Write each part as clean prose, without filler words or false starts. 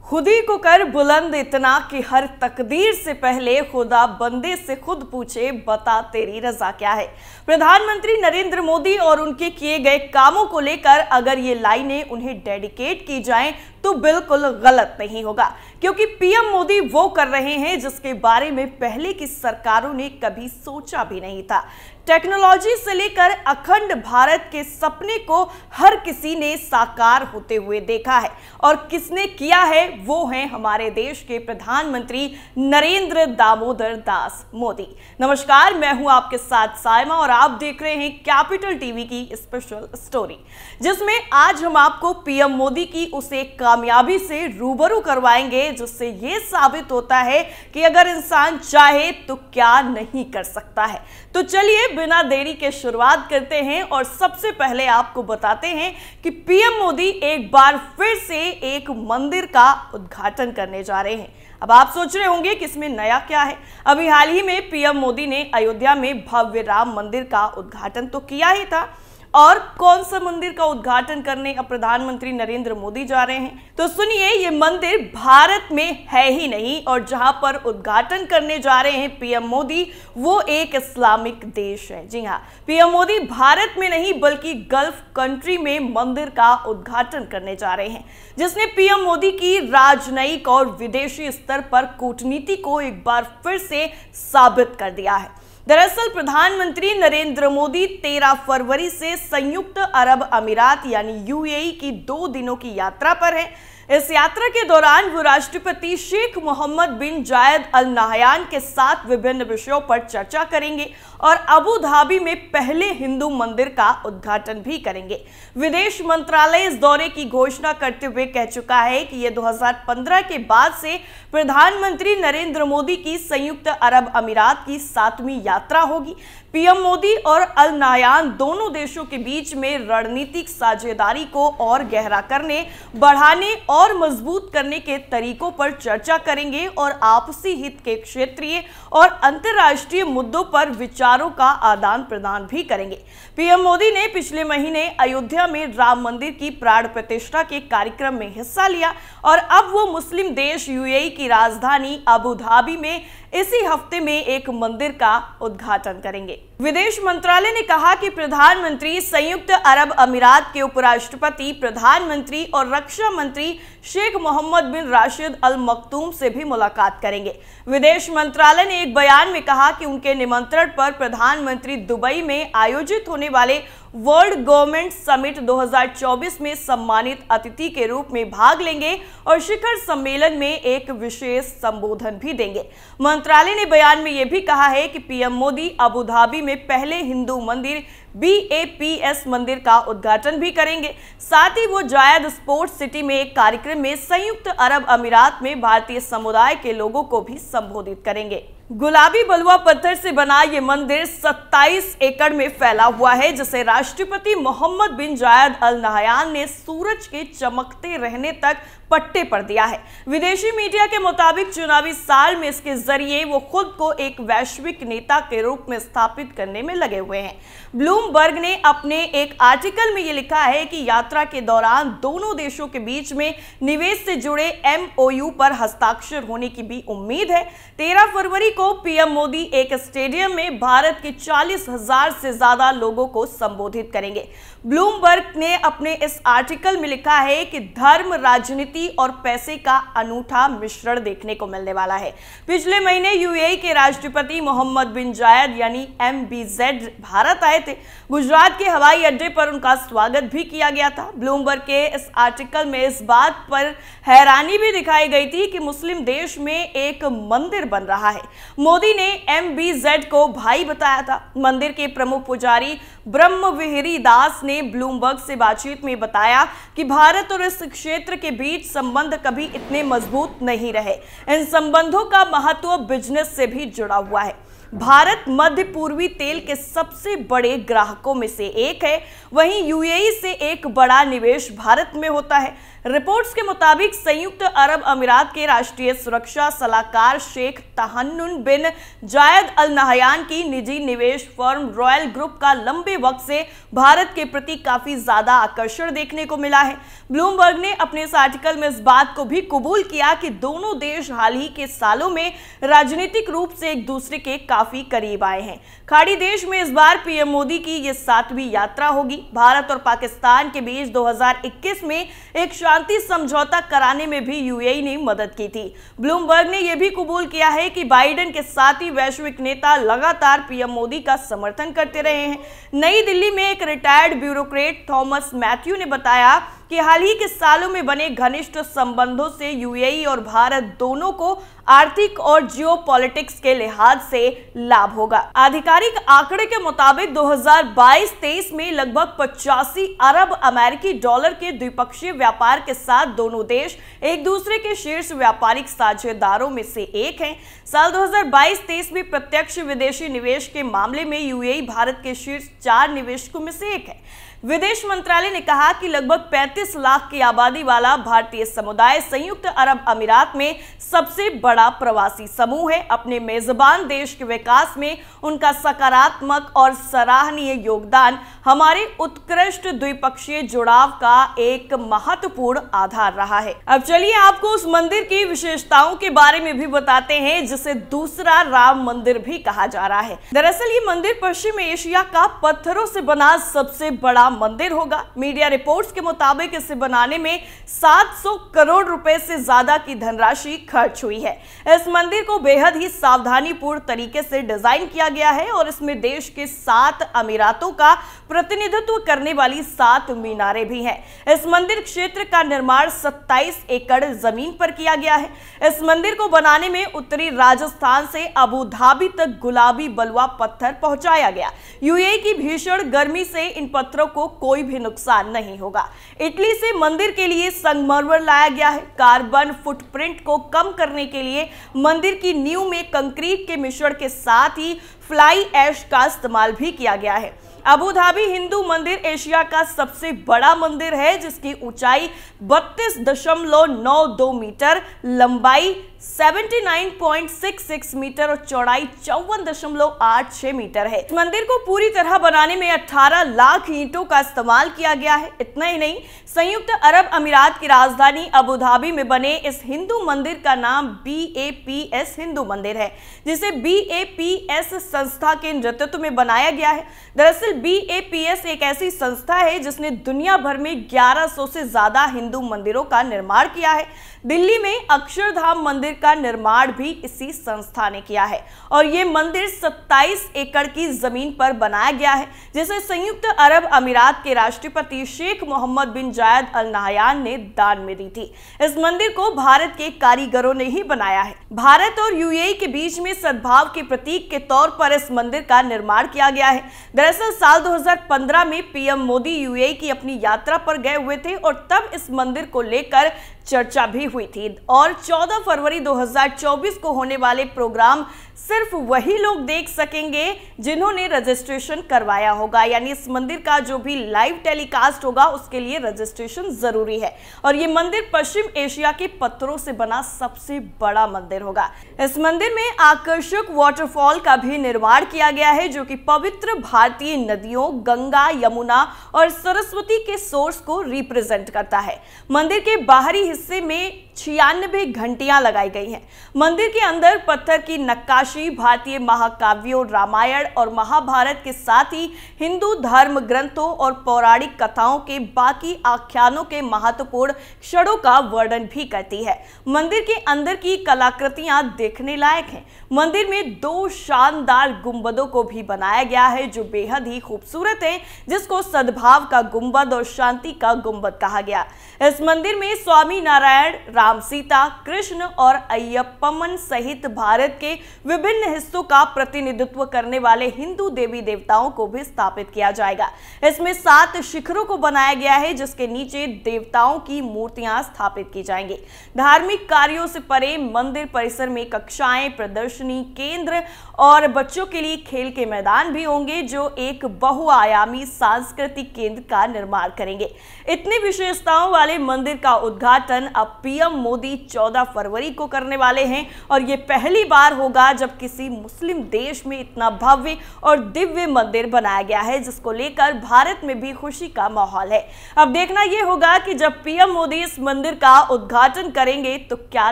खुदी को कर बुलंद इतना कि हर तकदीर से पहले खुदा बंदे से खुद पूछे, बता तेरी रजा क्या है। प्रधानमंत्री नरेंद्र मोदी और उनके किए गए कामों को लेकर अगर ये लाइनें उन्हें डेडिकेट की जाएं तो बिल्कुल गलत नहीं होगा, क्योंकि पीएम मोदी वो कर रहे हैं जिसके बारे में पहले की सरकारों ने कभी सोचा भी नहीं था। टेक्नोलॉजी से लेकर अखंड भारत के सपने को हर किसी ने साकार होते हुए देखा है, और किसने किया है वो हैं हमारे देश के प्रधानमंत्री नरेंद्र दामोदर दास मोदी। नमस्कार, मैं हूं आपके साथ साइमा और आप देख रहे हैं कैपिटल टीवी की स्पेशल स्टोरी, जिसमें आज हम आपको पीएम मोदी की उस एक कामयाबी से रूबरू करवाएंगे जिससे ये साबित होता है कि अगर इंसान चाहे तो क्या नहीं कर सकता है। तो चलिए बिना देरी के शुरुआत करते हैं और सबसे पहले आपको बताते हैं कि पीएम मोदी एक बार फिर से एक मंदिर का उद्घाटन करने जा रहे हैं। अब आप सोच रहे होंगे कि इसमें नया क्या है। अभी हाल ही में पीएम मोदी ने अयोध्या में भव्य राम मंदिर का उद्घाटन तो किया ही था, और कौन सा मंदिर का उद्घाटन करने अब प्रधानमंत्री नरेंद्र मोदी जा रहे हैं, तो सुनिए, ये मंदिर भारत में है ही नहीं, और जहां पर उद्घाटन करने जा रहे हैं पीएम मोदी वो एक इस्लामिक देश है। जी हां, पीएम मोदी भारत में नहीं बल्कि गल्फ कंट्री में मंदिर का उद्घाटन करने जा रहे हैं, जिसने पीएम मोदी की राजनयिक और विदेशी स्तर पर कूटनीति को एक बार फिर से साबित कर दिया है। दरअसल प्रधानमंत्री नरेंद्र मोदी 13 फरवरी से संयुक्त अरब अमीरात यानी यूएई की 2 दिनों की यात्रा पर हैं। इस यात्रा के दौरान वो राष्ट्रपति शेख मोहम्मद बिन जायद अल नाहयान के साथ विभिन्न विषयों पर चर्चा करेंगे और अबू धाबी में पहले हिंदू मंदिर का उद्घाटन भी करेंगे। विदेश मंत्रालय इस दौरे की घोषणा करते हुए कह चुका है कि ये 2015 के बाद से प्रधानमंत्री नरेंद्र मोदी की संयुक्त अरब अमीरात की 7वीं यात्रा होगी। पीएम मोदी और अल नाहयान दोनों देशों के बीच में रणनीतिक साझेदारी को और गहरा करने, बढ़ाने और मजबूत करने के तरीकों पर चर्चा करेंगे और आपसी हित के क्षेत्रीय और अंतर्राष्ट्रीय मुद्दों पर विचारों का आदान प्रदान भी करेंगे। पीएम मोदी ने पिछले महीने अयोध्या में राम मंदिर की प्राण प्रतिष्ठा के कार्यक्रम में हिस्सा लिया और अब वो मुस्लिम देश यूएई की राजधानी अबू धाबी में इसी हफ्ते में एक मंदिर का उद्घाटन करेंगे। विदेश मंत्रालय ने कहा कि प्रधानमंत्री संयुक्त अरब अमीरात के उपराष्ट्रपति, प्रधानमंत्री और रक्षा मंत्री शेख मोहम्मद बिन राशिद अल मखदूम से भी मुलाकात करेंगे। विदेश मंत्रालय ने एक बयान में कहा कि उनके निमंत्रण पर प्रधानमंत्री दुबई में आयोजित होने वाले वर्ल्ड गवर्नमेंट समिट 2024 में सम्मानित अतिथि के रूप में भाग लेंगे और शिखर सम्मेलन में एक विशेष संबोधन भी देंगे। मंत्रालय ने बयान में यह भी कहा है कि पीएम मोदी अबू धाबी में पहले हिंदू मंदिर BAPS मंदिर का उद्घाटन भी करेंगे। साथ ही वो जायद स्पोर्ट्स सिटी में एक कार्यक्रम में संयुक्त अरब अमीरात में भारतीय समुदाय के लोगों को भी संबोधित करेंगे। गुलाबी बलुआ पत्थर से बना ये मंदिर 27 एकड़ में फैला हुआ है, जिसे राष्ट्रपति मोहम्मद बिन जायद अल नाहयान ने सूरज के चमकते रहने तक पट्टे पर दिया है। विदेशी मीडिया के मुताबिक चुनावी साल में इसके जरिए वो खुद को एक वैश्विक नेता के रूप में स्थापित करने में लगे हुए हैं। ब्लूमबर्ग ने अपने एक आर्टिकल में ये लिखा है कि यात्रा के दौरान दोनों देशों के बीच में निवेश से जुड़े MOU पर हस्ताक्षर होने की भी उम्मीद है। 13 फरवरी को पीएम मोदी एक स्टेडियम में भारत के 40,000 से ज्यादा लोगों को संबोधित करेंगे। ब्लूमबर्ग ने अपने इस आर्टिकल में लिखा है कि धर्म, राजनीति और पैसे का अनूठा मिश्रण देखने को मिलने वाला है। पिछले महीने यूएई के राष्ट्रपति मोहम्मद बिन जायद यानी MBZ भारत आए थे। गुजरात के हवाई अड्डे पर उनका स्वागत भी किया गया था। ब्लूमबर्ग के इस आर्टिकल में इस बात पर हैरानी भी दिखाई गई थी कि मुस्लिम देश में एक मंदिर बन रहा है। मोदी ने MBZ को भाई बताया था। मंदिर के प्रमुख पुजारी ब्रह्मविहरी दास ने ब्लूमबर्ग से बातचीत में बताया कि भारत और इस क्षेत्र के बीच संबंध कभी इतने मजबूत नहीं रहे। इन संबंधों का महत्व बिजनेस से भी जुड़ा हुआ है। भारत मध्य पूर्वी तेल के सबसे बड़े ग्राहकों में से एक है। वहीं यूएई से एक बड़ा निवेश भारत में होता है। रिपोर्ट्स के मुताबिक संयुक्त अरब अमीरात के राष्ट्रीय सुरक्षा सलाहकार शेख तहन्नुन बिन जायद अल नहयान की निजी निवेश फर्म रॉयल ग्रुप का लंबे वक्त से भारत के प्रति काफी ज्यादा आकर्षण देखने को मिला है। ब्लूमबर्ग ने अपने इस आर्टिकल में इस बात को भी कबूल किया कि दोनों देश हाल ही के सालों में राजनीतिक रूप से एक दूसरे के काफी करीब आए हैं। खाड़ी देश में इस बार पीएम मोदी की ये 7वीं यात्रा होगी। भारत और पाकिस्तान के बीच 2021 में एक शांति समझौता कराने में भी यूएई ने मदद की थी। ब्लूमबर्ग ने यह भी कबूल किया है कि बाइडेन के साथ ही वैश्विक नेता लगातार पीएम मोदी का समर्थन करते रहे हैं। नई दिल्ली में एक रिटायर्ड ब्यूरोक्रेट थॉमस मैथ्यू ने बताया कि हाल ही के सालों में बने घनिष्ठ संबंधों से यूएई और भारत दोनों को आर्थिक और जियोपॉलिटिक्स के लिहाज से लाभ होगा। आधिकारिक आंकड़े के मुताबिक 2022-23 में लगभग 85 अरब अमेरिकी डॉलर के द्विपक्षीय व्यापार के साथ दोनों देश एक दूसरे के शीर्ष व्यापारिक साझेदारों में से एक हैं। साल 2022-23 में प्रत्यक्ष विदेशी निवेश के मामले में यूएई भारत के शीर्ष 4 निवेशकों में से एक है। विदेश मंत्रालय ने कहा कि लगभग 35 लाख की आबादी वाला भारतीय समुदाय संयुक्त अरब अमीरात में सबसे बड़ा प्रवासी समूह है। अपने मेजबान देश के विकास में उनका सकारात्मक और सराहनीय योगदान हमारे उत्कृष्ट द्विपक्षीय जुड़ाव का एक महत्वपूर्ण आधार रहा है। अब चलिए आपको उस मंदिर की विशेषताओं के बारे में भी बताते हैं जिसे दूसरा राम मंदिर भी कहा जा रहा है। दरअसल ये मंदिर पश्चिम एशिया का पत्थरों से बना सबसे बड़ा मंदिर होगा। मीडिया रिपोर्ट्स के मुताबिक इसे बनाने में 700 करोड़ रुपए से ज्यादा की धनराशि खर्च हुई है। इस मंदिर को बेहद ही सावधानीपूर्ण तरीके से डिजाइन किया गया है और इसमें देश के 7 अमीरातों का प्रतिनिधित्व करने वाली 7 मीनारें भी हैं। इस मंदिर क्षेत्र का निर्माण 27 एकड़ जमीन पर किया गया है। इस मंदिर को बनाने में उत्तरी राजस्थान से अबू धाबी तक गुलाबी बलुआ पत्थर पहुंचाया गया। यूएई की भीषण गर्मी से इन पत्थरों को कोई भी नुकसान नहीं होगा। इटली से मंदिर के लिए संगमरमर लाया गया है। कार्बन फुटप्रिंट को कम करने के लिए मंदिर की नींव में कंक्रीट के मिश्रण के साथ ही फ्लाई ऐश का इस्तेमाल भी किया गया है। अबू धाबी हिंदू मंदिर एशिया का सबसे बड़ा मंदिर है जिसकी ऊंचाई 32.92 मीटर, लंबाई 79.66 मीटर और चौड़ाई 54.86 मीटर है। इस मंदिर को पूरी तरह बनाने में 18 लाख ईंटों का इस्तेमाल किया गया है। इतना ही नहीं, संयुक्त अरब अमीरात की राजधानी अबू धाबी में बने इस हिंदू मंदिर का नाम BAPS हिंदू मंदिर है, जिसे BAPS संस्था के नेतृत्व में बनाया गया है। दरअसल BAPS एक ऐसी संस्था है जिसने दुनिया भर में 1100 से ज्यादा हिंदू मंदिरों का निर्माण किया है। दिल्ली में अक्षरधाम मंदिर का निर्माण भी इसी संस्था ने किया है और ये मंदिर 27 एकड़ की जमीन पर बनाया गया है, जिसे संयुक्त अरब अमीरात के राष्ट्रपति शेख मोहम्मद बिन जायद अल नहयान ने दान में दी थी। इस मंदिर को भारत के कारीगरों ने ही बनाया है। भारत और यूएई के बीच में सद्भाव के प्रतीक के तौर पर इस मंदिर का निर्माण किया गया है। दरअसल साल 2015 में पीएम मोदी यूएई की अपनी यात्रा पर गए हुए थे और तब इस मंदिर को लेकर चर्चा भी हुई थी और 14 फरवरी 2024 को होने वाले प्रोग्राम सिर्फ वही लोग देख सकेंगे जिन्होंने रजिस्ट्रेशन करवाया होगा। यानी इस मंदिर का जो भी लाइव टेलीकास्ट होगा उसके लिए रजिस्ट्रेशन जरूरी है और ये मंदिर पश्चिम एशिया के पत्थरों से बना सबसे बड़ा मंदिर होगा। इस मंदिर में आकर्षक वाटरफॉल का भी निर्माण किया गया है जो कि पवित्र भारतीय नदियों गंगा, यमुना और सरस्वती के सोर्स को रिप्रेजेंट करता है। मंदिर के बाहरी हिस्से में 96 घंटियां लगाई गई हैं। मंदिर के अंदर पत्थर की नक्काशी भारतीय महाकाव्यों, रामायण और महाभारत के साथ ही हिंदू धर्म ग्रंथों और पौराणिक कथाओं के बाकी आख्यानों के महत्वपूर्ण क्षणों का वर्णन भी करती है। मंदिर के अंदर की कलाकृतियां देखने लायक हैं। मंदिर में 2 शानदार गुंबदों को भी बनाया गया है जो बेहद ही खूबसूरत है, जिसको सद्भाव का गुंबद और शांति का गुंबद कहा गया। इस मंदिर में स्वामी नारायण, राम सीता, कृष्ण और अय्यप्पन सहित भारत के विभिन्न हिस्सों का प्रतिनिधित्व करने वाले हिंदू देवी देवताओं को भी स्थापित किया जाएगा। इसमें 7 शिखरों को बनाया गया है, जिसके नीचे देवताओं की मूर्तियां स्थापित की जाएंगी। धार्मिक कार्यों से परे मंदिर परिसर में कक्षाएं, प्रदर्शनी केंद्र और बच्चों के लिए खेल के मैदान भी होंगे, जो एक बहुआयामी सांस्कृतिक केंद्र का निर्माण करेंगे। इतनी विशेषताओं वाले मंदिर का उद्घाटन अब पीएम मोदी 14 फरवरी को करने वाले हैं और ये पहली बार होगा जब किसी मुस्लिम देश में इतना भव्य और दिव्य मंदिर बनाया गया है, जिसको लेकर भारत में भी खुशी का माहौल है। अब देखना यह होगा कि जब पीएम मोदी इस मंदिर का उद्घाटन करेंगे तो क्या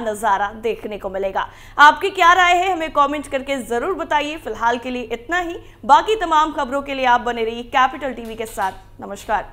नजारा देखने को मिलेगा। आपकी क्या राय है, हमें कमेंट करके जरूर बताइए। फिलहाल के लिए इतना ही। बाकी तमाम खबरों के लिए आप बने रहिए कैपिटल टीवी के साथ। नमस्कार।